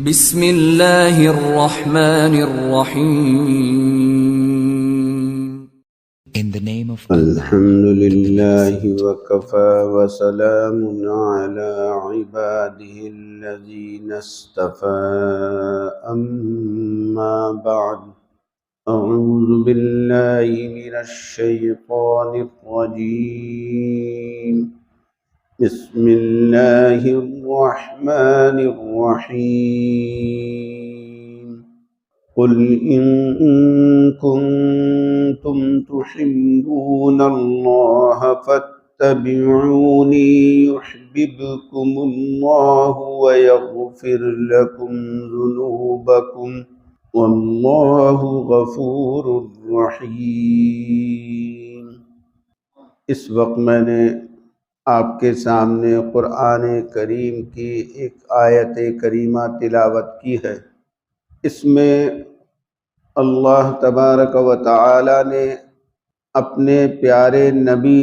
بسم اللہ الرحمن الرحیم. In the name of Allah, الحمد لله وكفى وسلام على عباده الذين اصطفى أما بعد أعوذ بالله من الشيطان الرجيم بسم الله الرحمن الرحيم قل إن كنتم تحبون الله فاتبعوني يحببكم الله ويغفر لكم ذنوبكم والله غفور رحيم۔ اس وقت میں نے آپ کے سامنے قرآن کریم کی ایک آیت کریمہ تلاوت کی ہے۔ اس میں اللہ تبارک و تعالی نے اپنے پیارے نبی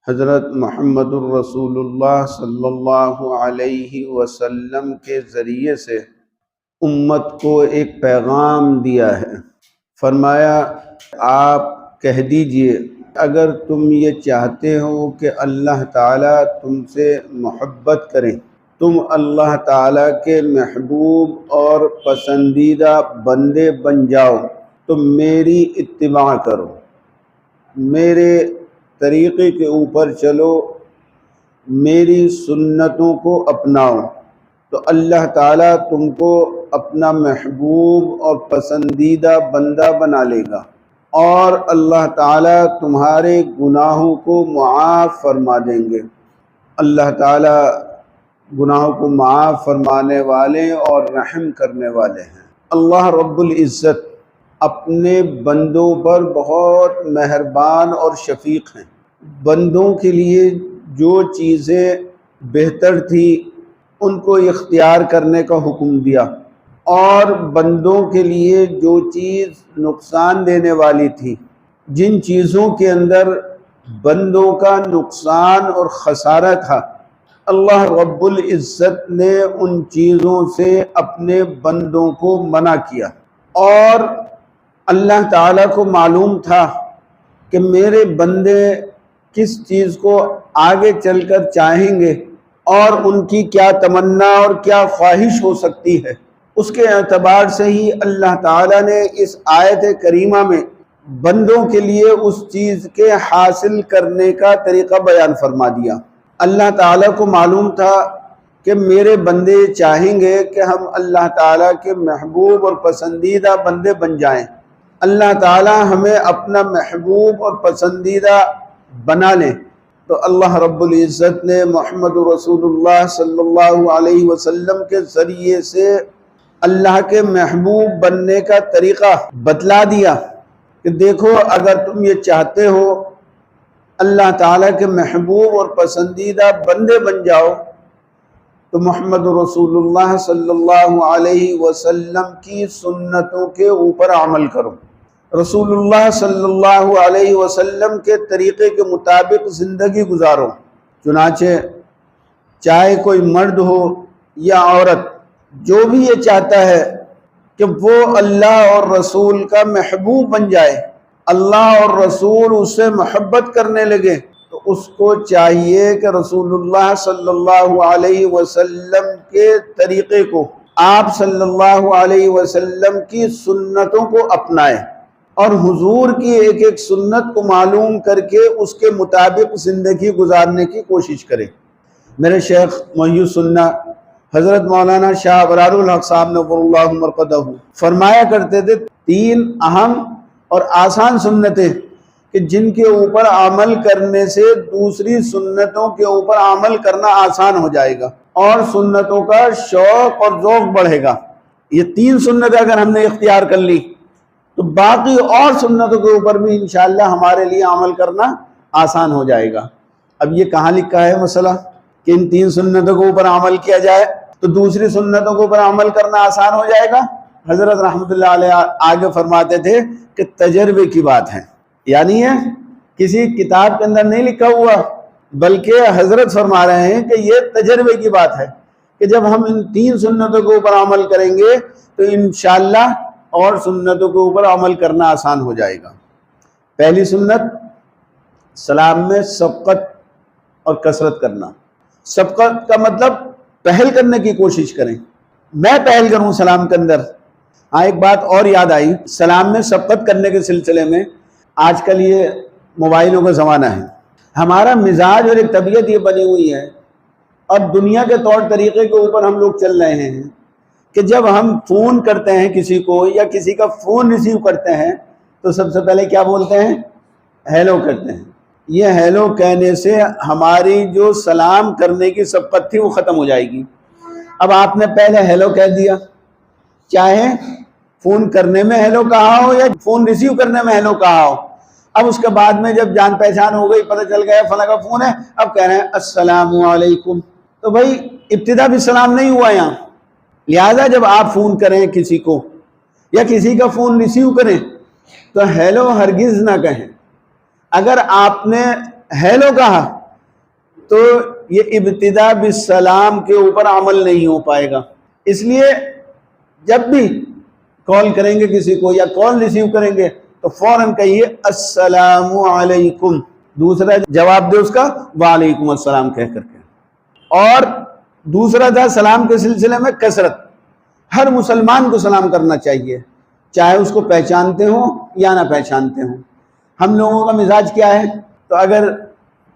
حضرت محمد الرسول اللہ صلی اللہ علیہ وسلم کے ذریعے سے امت کو ایک پیغام دیا ہے۔ فرمایا آپ کہہ دیجئے اگر تم یہ چاہتے ہو کہ اللہ تعالیٰ تم سے محبت کریں، تم اللہ تعالیٰ کے محبوب اور پسندیدہ بندے بن جاؤ تو میری اتباع کرو، میرے طریقے کے اوپر چلو، میری سنتوں کو اپناؤ، تو اللہ تعالیٰ تم کو اپنا محبوب اور پسندیدہ بندہ بنا لے گا، اور اللہ تعالیٰ تمہارے گناہوں کو معاف فرما دیں گے۔ اللہ تعالیٰ گناہوں کو معاف فرمانے والے اور رحم کرنے والے ہیں۔ اللہ رب العزت اپنے بندوں پر بہت مہربان اور شفیق ہیں۔ بندوں کے لیے جو چیزیں بہتر تھی ان کو اختیار کرنے کا حکم دیا، اور بندوں کے لیے جو چیز نقصان دینے والی تھی، جن چیزوں کے اندر بندوں کا نقصان اور خسارہ تھا، اللہ رب العزت نے ان چیزوں سے اپنے بندوں کو منع کیا۔ اور اللہ تعالیٰ کو معلوم تھا کہ میرے بندے کس چیز کو آگے چل کر چاہیں گے اور ان کی کیا تمنا اور کیا خواہش ہو سکتی ہے۔ اس کے اعتبار سے ہی اللہ تعالیٰ نے اس آیت کریمہ میں بندوں کے لیے اس چیز کے حاصل کرنے کا طریقہ بیان فرما دیا۔ اللہ تعالیٰ کو معلوم تھا کہ میرے بندے چاہیں گے کہ ہم اللہ تعالیٰ کے محبوب اور پسندیدہ بندے بن جائیں، اللہ تعالیٰ ہمیں اپنا محبوب اور پسندیدہ بنا لیں، تو اللہ رب العزت نے محمد رسول اللہ صلی اللہ علیہ وسلم کے ذریعے سے اللہ کے محبوب بننے کا طریقہ بتلا دیا کہ دیکھو اگر تم یہ چاہتے ہو اللہ تعالیٰ کے محبوب اور پسندیدہ بندے بن جاؤ تو محمد رسول اللہ صلی اللہ علیہ وسلم کی سنتوں کے اوپر عمل کرو، رسول اللہ صلی اللہ علیہ وسلم کے طریقے کے مطابق زندگی گزارو۔ چنانچہ چاہے کوئی مرد ہو یا عورت، جو بھی یہ چاہتا ہے کہ وہ اللہ اور رسول کا محبوب بن جائے، اللہ اور رسول اس سے محبت کرنے لگے، تو اس کو چاہیے کہ رسول اللہ صلی اللہ علیہ وسلم کے طریقے کو، آپ صلی اللہ علیہ وسلم کی سنتوں کو اپنائے، اور حضور کی ایک ایک سنت کو معلوم کر کے اس کے مطابق زندگی گزارنے کی کوشش کرے۔ میرے شیخ محی السنہ حضرت مولانا شاہ ابرار الحق صاحب نور اللہ مرقدہ فرمایا کرتے تھے 3 اہم اور آسان سنتیں کہ جن کے اوپر عمل کرنے سے دوسری سنتوں کے اوپر عمل کرنا آسان ہو جائے گا اور سنتوں کا شوق اور ذوق بڑھے گا۔ یہ 3 سنتیں اگر ہم نے اختیار کر لی تو باقی اور سنتوں کے اوپر بھی انشاءاللہ ہمارے لیے عمل کرنا آسان ہو جائے گا۔ اب یہ کہاں لکھا ہے مسئلہ کہ ان 3 سنتوں کے اوپر عمل کیا جائے تو دوسری سنتوں کے اوپر عمل کرنا آسان ہو جائے گا؟ حضرت رحمۃ اللہ علیہ آگے فرماتے تھے کہ تجربے کی بات ہے، یعنی یہ کسی کتاب کے اندر نہیں لکھا ہوا، بلکہ حضرت فرما رہے ہیں کہ یہ تجربے کی بات ہے کہ جب ہم ان 3 سنتوں کے اوپر عمل کریں گے تو انشاءاللہ اور سنتوں کے اوپر عمل کرنا آسان ہو جائے گا۔ پہلی سنت، سلام میں سبقت اور کثرت کرنا۔ سبقت کا مطلب پہل کرنے کی کوشش کریں، میں پہل کروں سلام کے اندر۔ ہاں ایک بات اور یاد آئی، سلام میں سبقت کرنے کے سلسلے میں آج کل یہ موبائلوں کا زمانہ ہے، ہمارا مزاج اور ایک طبیعت یہ بنی ہوئی ہے اور دنیا کے طور طریقے کے اوپر ہم لوگ چل رہے ہیں کہ جب ہم فون کرتے ہیں کسی کو یا کسی کا فون ریسیو کرتے ہیں تو سب سے پہلے کیا بولتے ہیں؟ ہیلو کرتے ہیں۔ یہ ہیلو کہنے سے ہماری جو سلام کرنے کی سبقت تھی وہ ختم ہو جائے گی۔ اب آپ نے پہلے ہیلو کہہ دیا، چاہے فون کرنے میں ہیلو کہا ہو یا فون ریسیو کرنے میں ہیلو کہا ہو، اب اس کے بعد میں جب جان پہچان ہو گئی، پتہ چل گیا فلاں کا فون ہے، اب کہہ رہے ہیں السلام علیکم، تو بھائی ابتدا بھی سلام نہیں ہوا یہاں۔ لہذا جب آپ فون کریں کسی کو یا کسی کا فون ریسیو کریں تو ہیلو ہرگز نہ کہیں۔ اگر آپ نے ہیلو کہا تو یہ ابتدا بالسلام کے اوپر عمل نہیں ہو پائے گا۔ اس لیے جب بھی کال کریں گے کسی کو یا کال ریسیو کریں گے تو فوراً کہیے السلام علیکم، دوسرا جواب دے اس کا وعلیکم السلام کہہ کر کے۔ اور دوسرا تھا سلام کے سلسلے میں کثرت۔ ہر مسلمان کو سلام کرنا چاہیے، چاہے اس کو پہچانتے ہوں یا نہ پہچانتے ہوں۔ ہم لوگوں کا مزاج کیا ہے؟ تو اگر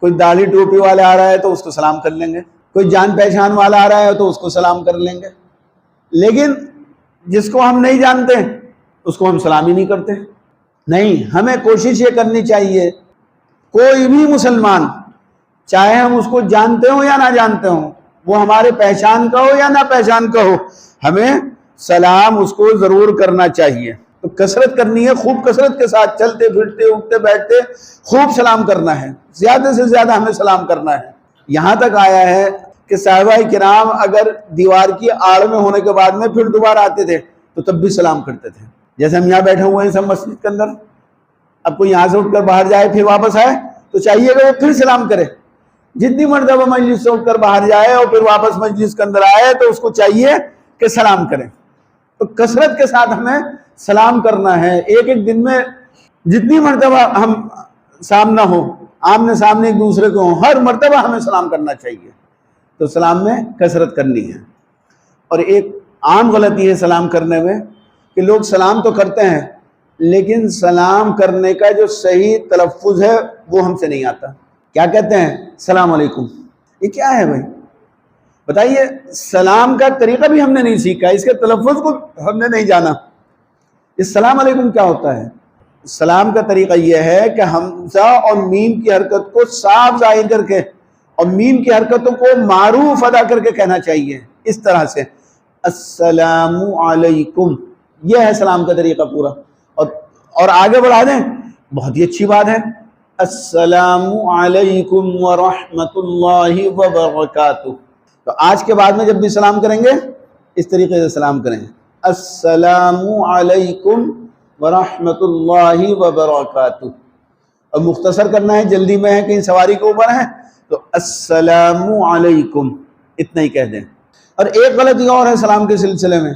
کوئی داڑھی ٹوپی والا آ رہا ہے تو اس کو سلام کر لیں گے، کوئی جان پہچان والا آ رہا ہے تو اس کو سلام کر لیں گے، لیکن جس کو ہم نہیں جانتے اس کو ہم سلام ہی نہیں کرتے۔ نہیں، ہمیں کوشش یہ کرنی چاہیے، کوئی بھی مسلمان چاہے ہم اس کو جانتے ہوں یا نہ جانتے ہوں، وہ ہمارے پہچان کا ہو یا نہ پہچان کا ہو، ہمیں سلام اس کو ضرور کرنا چاہیے۔ تو کثرت کرنی ہے، خوب کثرت کے ساتھ، چلتے پھرتے اٹھتے بیٹھتے خوب سلام کرنا ہے، زیادہ سے زیادہ ہمیں سلام کرنا ہے۔ یہاں تک آیا ہے کہ صحابہ کرام اگر دیوار کی آڑ میں ہونے کے بعد میں پھر دوبارہ آتے تھے تو تب بھی سلام کرتے تھے۔ جیسے ہم یہاں بیٹھے ہوئے ہیں سب مسجد کے اندر، اب کوئی یہاں سے اٹھ کر باہر جائے پھر واپس آئے تو چاہیے کہ وہ پھر سلام کرے۔ جتنی مرتبہ مجلس سے اٹھ کر باہر جائے اور پھر واپس مجلس کے اندر آئے تو اس کو چاہیے کہ سلام کریں۔ تو کثرت کے ساتھ ہمیں سلام کرنا ہے، ایک ایک دن میں جتنی مرتبہ ہم سامنا ہو، آمنے سامنے ایک دوسرے کو ہوں، ہر مرتبہ ہمیں سلام کرنا چاہیے۔ تو سلام میں کثرت کرنی ہے۔ اور ایک عام غلطی ہے سلام کرنے میں کہ لوگ سلام تو کرتے ہیں لیکن سلام کرنے کا جو صحیح تلفظ ہے وہ ہم سے نہیں آتا۔ کیا کہتے ہیں؟ السلام علیکم۔ یہ کیا ہے بھائی؟ بتائیے، سلام کا طریقہ بھی ہم نے نہیں سیکھا، اس کے تلفظ کو ہم نے نہیں جانا۔ السلام علیکم کیا ہوتا ہے؟ سلام کا طریقہ یہ ہے کہ حمزہ اور میم کی حرکت کو صاف ظاہر کر کے اور میم کی حرکتوں کو معروف ادا کر کے کہنا چاہیے، اس طرح سے السلام علیکم، یہ ہے سلام کا طریقہ پورا۔ اور آگے بڑھا دیں، بہت ہی اچھی بات ہے، السلام علیکم ورحمۃ اللہ وبرکاتہ۔ تو آج کے بعد میں جب بھی سلام کریں گے اس طریقے سے سلام کریں، السلام علیکم ورحمۃ اللہ وبرکاتہ۔ اور مختصر کرنا ہے، جلدی میں ہے، کہیں سواری کے اوپر ہے تو السلام علیکم اتنا ہی کہہ دیں۔ اور ایک غلطی اور ہے سلام کے سلسلے میں،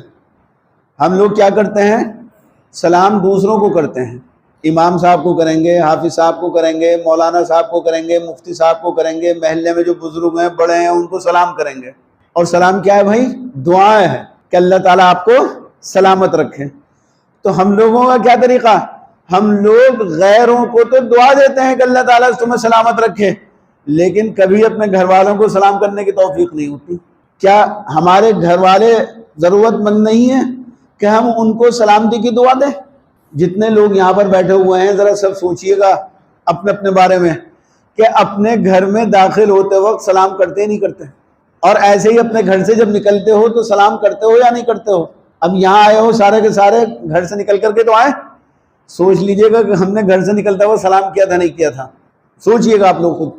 ہم لوگ کیا کرتے ہیں؟ سلام دوسروں کو کرتے ہیں، امام صاحب کو کریں گے، حافظ صاحب کو کریں گے، مولانا صاحب کو کریں گے، مفتی صاحب کو کریں گے، محلے میں جو بزرگ ہیں بڑے ہیں ان کو سلام کریں گے۔ اور سلام کیا ہے بھائی؟ دعا ہے کہ اللہ تعالیٰ آپ کو سلامت رکھے۔ تو ہم لوگوں کا کیا طریقہ؟ ہم لوگ غیروں کو تو دعا دیتے ہیں کہ اللہ تعالیٰ تمہیں سلامت رکھے، لیکن کبھی اپنے گھر والوں کو سلام کرنے کی توفیق نہیں ہوتی۔ کیا ہمارے گھر والے ضرورت مند نہیں ہیں کہ ہم ان کو سلامتی کی دعا دیں؟ جتنے لوگ یہاں پر بیٹھے ہوئے ہیں ذرا سب سوچئے گا اپنے اپنے بارے میں کہ اپنے گھر میں داخل ہوتے وقت سلام کرتے ہی نہیں کرتے، اور ایسے ہی اپنے گھر سے جب نکلتے ہو تو سلام کرتے ہو یا نہیں کرتے ہو؟ اب یہاں آئے ہو سارے کے سارے گھر سے نکل کر کے تو آئے، سوچ لیجئے گا کہ ہم نے گھر سے نکلتا ہوا سلام کیا تھا نہیں کیا تھا، سوچئے گا آپ لوگ خود۔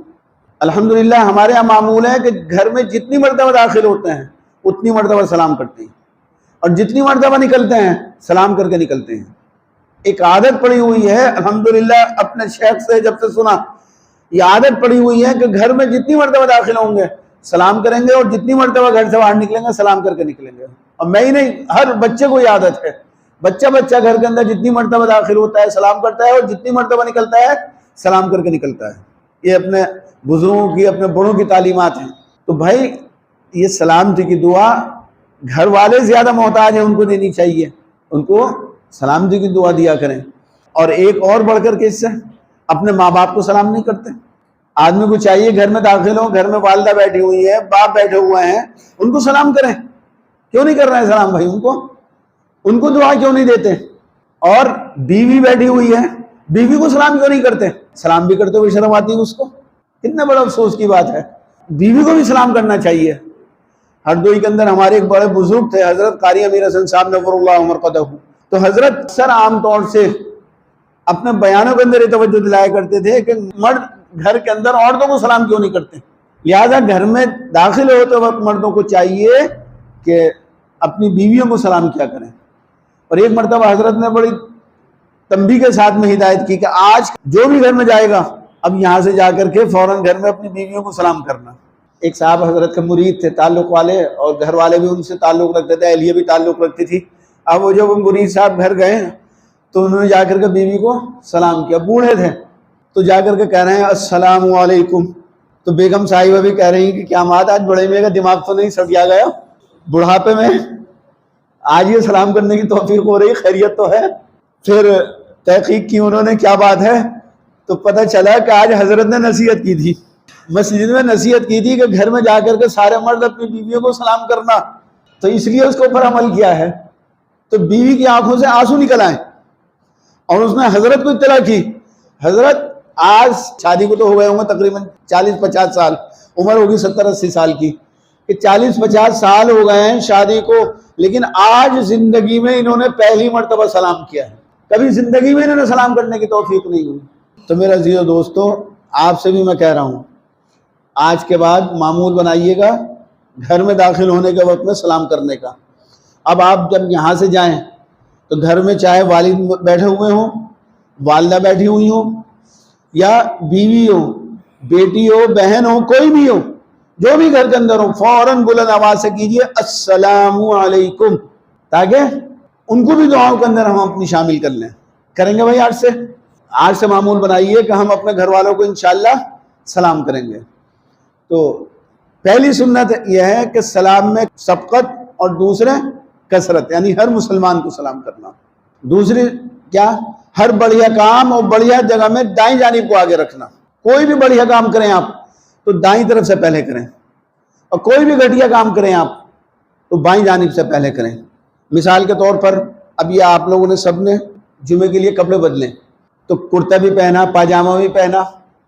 الحمدللہ ہمارے یہاں معمول ہے کہ گھر میں جتنی مرتبہ داخل ہوتے ہیں اتنی مرتبہ سلام کرتے ہیں، اور جتنی مرتبہ نکلتے ہیں سلام کر کے نکلتے ہیں۔ ایک عادت پڑی ہوئی ہے، الحمدللہ اپنے شیخ سے جب سے سنا، یہ عادت پڑی ہوئی ہے کہ گھر میں جتنی مرتبہ داخل ہوں گے سلام کریں گے اور جتنی مرتبہ گھر سے باہر نکلیں گے سلام کر کے نکلیں گے. اور میں ہی نہیں، ہر بچے کو یہ عادت ہے، بچہ گھر کے اندر جتنی مرتبہ داخل ہوتا ہے سلام کرتا ہے، اور جتنی مرتبہ نکلتا ہے سلام کر کے نکلتا ہے. یہ اپنے بزرگوں کی، اپنے بڑوں کی تعلیمات ہیں. تو بھائی یہ سلامتی کی دعا گھر والے زیادہ محتاج ہیں، ان کو دینی چاہیے، ان کو سلامتی کی دعا دیا کریں. اور ایک اور بڑھ کر کے اس سے اپنے ماں باپ کو سلام نہیں کرتے. آدمی کو چاہیے گھر میں داخل ہو، گھر میں والدہ بیٹھی ہوئی ہے، باپ بیٹھے ہوئے ہیں، ان کو سلام کریں. کیوں نہیں کر رہے ہیں سلام بھائی؟ ان کو دعا کیوں نہیں دیتے؟ اور بیوی بیٹھی ہوئی ہے، بیوی کو سلام کیوں نہیں کرتے؟ سلام بھی کرتے ہوئے شرم آتی ہے اس کو. کتنا بڑا افسوس کی بات ہے. بیوی کو بھی سلام کرنا چاہیے. ہردوئی کے اندر ہمارے ایک بڑے بزرگ تھے، حضرت قاری امیر حسن صاحب نور اللہ مرقدہ. تو حضرت اکثر عام طور سے اپنے بیانوں کے اندر یہ توجہ دلایا کرتے تھے کہ مرد گھر کے اندر عورتوں کو سلام کیوں نہیں کرتے. لہذا گھر میں داخل ہوتے وقت مردوں کو چاہیے کہ اپنی بیویوں کو سلام کیا کریں. اور ایک مرتبہ حضرت نے بڑی تنبیہ کے ساتھ میں ہدایت کی کہ آج جو بھی گھر میں جائے گا اب یہاں سے جا کر کے فوراً گھر میں اپنی بیویوں کو سلام کرنا. ایک صاحب حضرت کے مرید تھے، تعلق والے، اور گھر والے بھی ان سے تعلق رکھتے تھے، اہلیہ بھی تعلق رکھتی تھی. اب وہ جب مرید صاحب گھر گئے تو انہوں نے جا کر کے بیوی کو سلام کیا. بوڑھے تھے تو جا کر کے کہہ رہے ہیں السلام علیکم. تو بیگم صاحبہ بھی کہہ رہی ہیں کہ کیا بات، آج بڑے میں کا دماغ تو نہیں سٹیا گیا بڑھاپے میں، آج یہ سلام کرنے کی توفیق ہو رہی، خیریت تو ہے. پھر تحقیق کی انہوں نے، کیا بات ہے؟ تو پتہ چلا کہ آج حضرت نے نصیحت کی تھی، مسجد میں نصیحت کی تھی کہ گھر میں جا کر کے سارے مرد اپنی بیویوں کو سلام کرنا، تو اس لیے اس کے اوپر عمل کیا ہے. تو بیوی کی آنکھوں سے آنسو نکل آئے اور اس نے حضرت کو اطلاع کی. حضرت آج شادی کو تو ہو گئے ہوں گے تقریباً 40-50 سال، عمر ہوگی 70-80 سال کی، کہ 40-50 سال ہو گئے ہیں شادی کو، لیکن آج زندگی میں انہوں نے پہلی مرتبہ سلام کیا ہے. کبھی زندگی میں انہوں نے سلام کرنے کی توفیق نہیں ہوئی. تو میرا عزیز و دوستو، آپ سے بھی میں کہہ رہا ہوں، آج کے بعد معمول بنائیے گا گھر میں داخل ہونے کے وقت میں سلام کرنے کا. اب آپ جب یہاں سے جائیں تو گھر میں چاہے والد بیٹھے ہوئے ہوں، والدہ بیٹھی ہوئی ہوں، یا بیوی ہو، بیٹی ہو، بہن ہو، کوئی بھی ہو، جو بھی گھر کے اندر ہو، فوراً بلند آواز سے کیجئے السلام علیکم، تاکہ ان کو بھی دعاؤں کے اندر ہم اپنی شامل کر لیں. کریں گے بھائی؟ آج سے معمول بنائیے کہ ہم اپنے گھر والوں کو انشاءاللہ سلام کریں گے. تو پہلی سنت یہ ہے کہ سلام میں سبقت، اور دوسرے کثرت، یعنی ہر مسلمان کو سلام کرنا. دوسری کیا؟ ہر بڑھیا کام اور بڑھیا جگہ میں دائیں جانب کو آگے رکھنا. کوئی بھی بڑھیا کام کریں آپ تو دائیں طرف سے پہلے کریں، اور کوئی بھی گھٹیا کام کریں آپ تو بائیں جانب سے پہلے کریں. مثال کے طور پر اب یہ آپ لوگوں نے سب نے جمعے کے لیے کپڑے بدلے، تو کرتا بھی پہنا، پاجامہ بھی پہنا.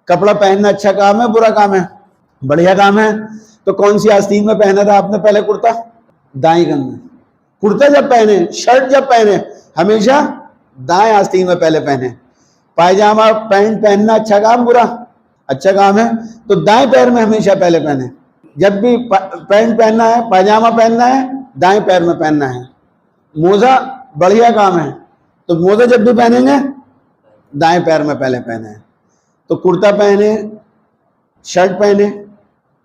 کپڑا پہننا اچھا کام ہے، برا کام ہے؟ بڑھیا کام ہے. تو کون سی آستین میں پہنا تھا آپ نے پہلے کرتا؟ دائیں کندھے. کرتا جب پہنے، شرٹ جب پہنے، ہمیشہ دائیں آستین میں پہلے پہنے. پائجامہ پینٹ پہننا اچھا کام، برا؟ اچھا کام ہے، تو دائیں پیر میں ہمیشہ پہلے پہنے. جب بھی پینٹ پہننا ہے، پائجامہ پہننا ہے، دائیں پیر میں پہننا ہے. موزہ بڑھیا کام ہے، تو موزہ جب بھی پہنیں گے دائیں پیر میں پہلے پہنے. تو کرتا پہنے، شرٹ پہنے،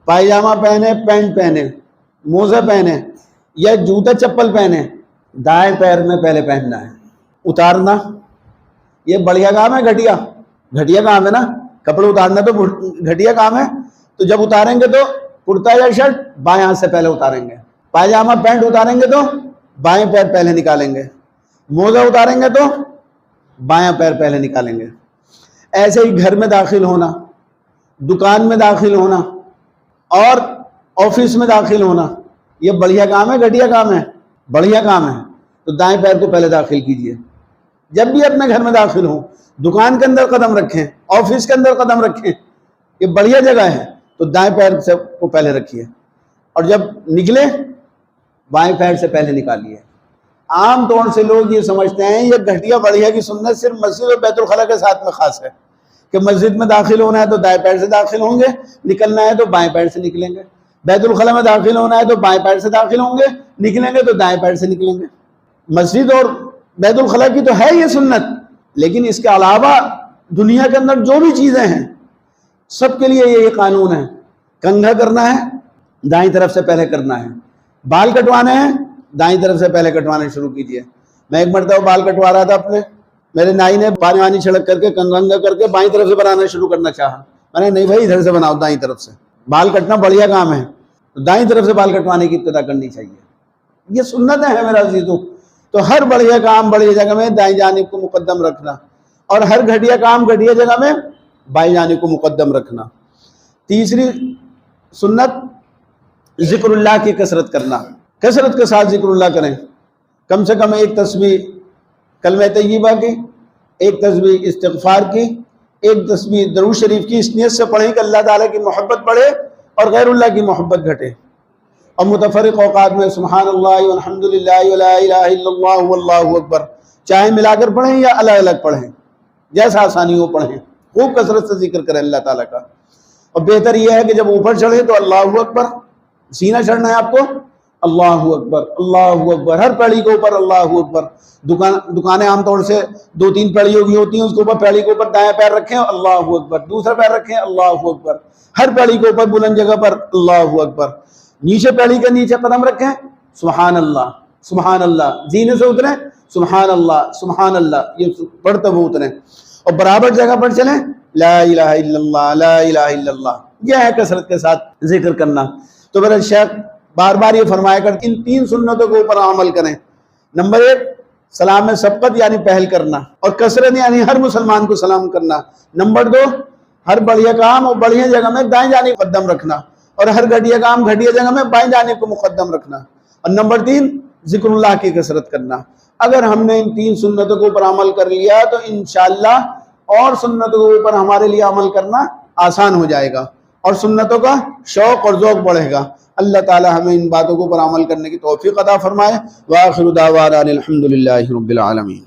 پائجامہ پہنے، پینٹ پہنے، موزہ پہنے یا جوتا چپل پہنے، دائیں پیر میں پہلے پہننا ہے. اتارنا یہ بڑھیا کام ہے، گھٹیا کام ہے نا؟ کپڑے اتارنا تو گھٹیا کام ہے. تو جب اتاریں گے تو کرتا یا شرٹ بائیں ہاتھ سے پہلے اتاریں گے، پائجامہ پینٹ اتاریں گے تو بائیں پیر پہلے نکالیں گے، موزہ اتاریں گے تو بائیں پیر پہلے نکالیں گے. ایسے ہی گھر میں داخل ہونا، دکان میں داخل ہونا اور آفس میں داخل ہونا، یہ بڑھیا کام ہے، گھٹیا کام ہے؟ بڑھیا کام ہے. تو دائیں پیر کو پہلے داخل کیجئے. جب بھی اپنے گھر میں داخل ہوں، دکان کے اندر قدم رکھیں، آفس کے اندر قدم رکھیں، یہ بڑھیا جگہ ہے، تو دائیں پیر سے کو پہلے رکھیے. اور جب نکلے بائیں پیر سے پہلے نکالیے. عام طور سے لوگ یہ سمجھتے ہیں یہ گھٹیا بڑھیا کی سنت صرف مسجد اور بیت الخلاء کے ساتھ میں خاص ہے، کہ مسجد میں داخل ہونا ہے تو دائیں پیر سے داخل ہوں گے، نکلنا ہے تو بائیں پیر سے نکلیں گے. بیت الخلاء میں داخل ہونا ہے تو بائیں پیر سے داخل ہوں گے، نکلیں گے تو دائیں پیر سے نکلیں گے. مسجد اور بیت الخلاء کی تو ہے یہ سنت، لیکن اس کے علاوہ دنیا کے اندر جو بھی چیزیں ہیں سب کے لیے یہ قانون ہے. کنگھا کرنا ہے دائیں طرف سے پہلے کرنا ہے. بال کٹوانے ہیں دائیں طرف سے پہلے کٹوانے شروع کیجئے. میں ایک مرتبہ بال کٹوا رہا تھا اپنے، میرے نائی نے پانی چھڑک کر کے کنگا کر کے بائیں طرف سے بنانا شروع کرنا چاہا. میں نے نہیں بھائی ادھر سے بناؤ، دائیں طرف سے. بال کٹنا بڑھیا کام ہے، تو دائیں طرف سے بال کٹوانے کی ابتدا کرنی چاہیے. یہ سنتیں ہیں میرا عزیزو. تو ہر بڑھیا کام بڑھیا جگہ میں دائیں جانب کو مقدم رکھنا، اور ہر گھٹیا کام گھٹیا جگہ میں بائیں جانب کو مقدم رکھنا. تیسری سنت ذکر اللہ کی کثرت کرنا. کثرت کے ساتھ ذکر اللہ کریں. کم سے کم ایک تسبیح کلمہ طیبہ کی، ایک تسبیح استغفار کی، ایک تسبیح درود شریف کی، اس نیت سے پڑھیں کہ اللہ تعالیٰ کی محبت بڑھے اور غیر اللہ کی محبت گھٹے. اور متفرق اوقات میں سبحان اللہ والحمد للہ ولا الہ الا اللہ واللہ اکبر چاہے ملا کر پڑھیں یا الگ الگ پڑھیں، جیسا آسانی ہو پڑھیں. خوب کثرت سے ذکر کریں اللہ تعالیٰ کا. اور بہتر یہ ہے کہ جب اوپر چڑھے تو اللہ اکبر، سینہ چڑھنا ہے آپ کو، اللہ اکبر اللہ اکبر، ہر پیڑھی کے اوپر اللہ اکبر. دکانیں عام طور سے 2-3 پیڑھیوں کی ہوتی ہیں، اس کے اوپر پیڑھی کے اوپر دائیں پیر رکھیں اللہ اکبر، دوسرا پیر رکھیں اللہ اکبر. ہر پیڑھی کے اوپر بلند جگہ پر اللہ اکبر. نیچے پیڑھی کے نیچے قدم رکھیں سبحان اللہ سبحان اللہ، زینے سے اتریں سبحان اللہ سبحان اللہ، یہ پڑھتے ہوئے اتریں. اور برابر جگہ پر چلیں لا الہ الا اللہ لا الہ الا اللہ. یہ ہے کثرت کے ساتھ ذکر کرنا. تو میرا شیخ بار بار یہ فرمایا کر ان 3 سنتوں کے اوپر عمل کریں. نمبر 1 سلام میں سبقت یعنی پہل کرنا، اور کثرت یعنی ہر مسلمان کو سلام کرنا. نمبر 2 ہر بڑھیا کام اور بڑھیا جگہ میں دائیں جانب قدم رکھنا، اور ہر گھٹیا کام گھٹیا جگہ میں بائیں جانب کو مقدم رکھنا. اور نمبر 3 ذکر اللہ کی کثرت کرنا. اگر ہم نے ان 3 سنتوں کے اوپر عمل کر لیا تو انشاءاللہ اور سنتوں کے اوپر ہمارے لیے عمل کرنا آسان ہو جائے گا، اور سنتوں کا شوق اور ذوق بڑھے گا. اللہ تعالی ہمیں ان باتوں کے اوپر عمل کرنے کی توفیق عطا فرمائے. وآخر دعوانا الحمدللہ رب العالمین.